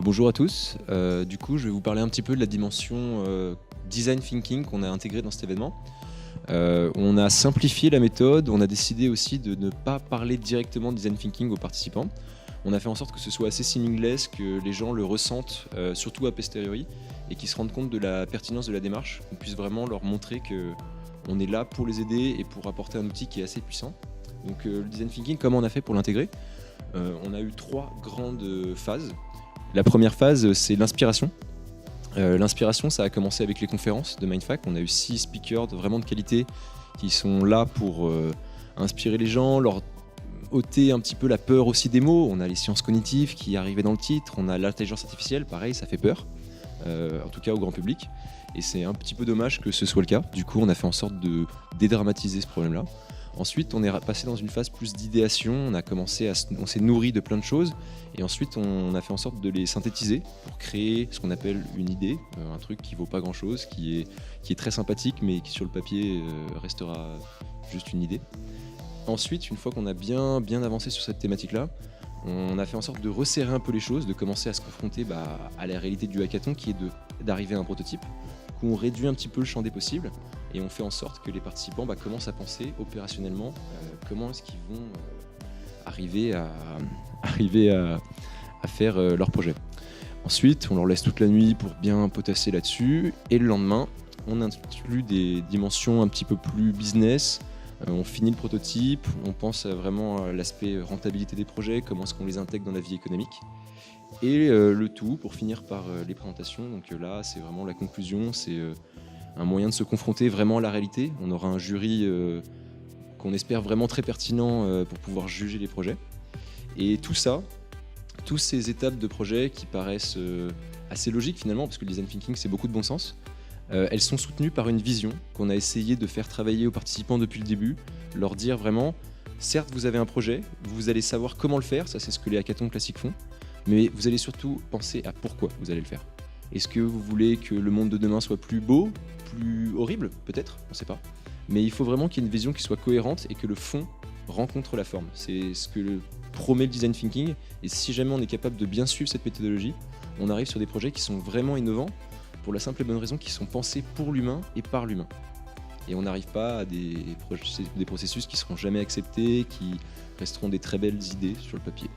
Bonjour à tous. Du coup, je vais vous parler un petit peu de la dimension design thinking qu'on a intégrée dans cet événement. On a simplifié la méthode, on a décidé aussi de ne pas parler directement de design thinking aux participants. On a fait en sorte que ce soit assez seamless, que les gens le ressentent, surtout a posteriori, et qu'ils se rendent compte de la pertinence de la démarche, qu'on puisse vraiment leur montrer qu'on est là pour les aider et pour apporter un outil qui est assez puissant. Donc le design thinking, comment on a fait pour l'intégrer ? On a eu 3 grandes phases. La première phase, c'est l'inspiration. L'inspiration, ça a commencé avec les conférences de Mindfact. On a eu 6 speakers vraiment de qualité qui sont là pour inspirer les gens, leur ôter un petit peu la peur aussi des mots. On a les sciences cognitives qui arrivaient dans le titre, on a l'intelligence artificielle, pareil, ça fait peur, en tout cas au grand public. Et c'est un petit peu dommage que ce soit le cas. Du coup, on a fait en sorte de dédramatiser ce problème-là. Ensuite, on est passé dans une phase plus d'idéation, on s'est nourri de plein de choses, et ensuite on a fait en sorte de les synthétiser pour créer ce qu'on appelle une idée, un truc qui vaut pas grand-chose, qui est très sympathique, mais qui sur le papier restera juste une idée. Ensuite, une fois qu'on a bien avancé sur cette thématique-là, on a fait en sorte de resserrer un peu les choses, de commencer à se confronter à la réalité du hackathon, qui est d'arriver à un prototype. On réduit un petit peu le champ des possibles et on fait en sorte que les participants commencent à penser opérationnellement comment est-ce qu'ils vont arriver à faire leur projet. Ensuite, on leur laisse toute la nuit pour bien potasser là-dessus, et le lendemain, on inclut des dimensions un petit peu plus business. On finit le prototype, on pense vraiment à l'aspect rentabilité des projets, comment est-ce qu'on les intègre dans la vie économique. Et le tout pour finir par les présentations. Donc là, c'est vraiment la conclusion, c'est un moyen de se confronter vraiment à la réalité. On aura un jury qu'on espère vraiment très pertinent pour pouvoir juger les projets. Et tout ça, toutes ces étapes de projet qui paraissent assez logiques finalement, parce que le design thinking, c'est beaucoup de bon sens, elles sont soutenues par une vision qu'on a essayé de faire travailler aux participants depuis le début, leur dire vraiment, certes vous avez un projet, vous allez savoir comment le faire, ça c'est ce que les hackathons classiques font, mais vous allez surtout penser à pourquoi vous allez le faire. Est-ce que vous voulez que le monde de demain soit plus beau, plus horrible ? Peut-être, on ne sait pas. Mais il faut vraiment qu'il y ait une vision qui soit cohérente et que le fond rencontre la forme. C'est ce que promet le design thinking. Et si jamais on est capable de bien suivre cette méthodologie, on arrive sur des projets qui sont vraiment innovants pour la simple et bonne raison qu'ils sont pensés pour l'humain et par l'humain. Et on n'arrive pas à des processus qui ne seront jamais acceptés, qui resteront des très belles idées sur le papier.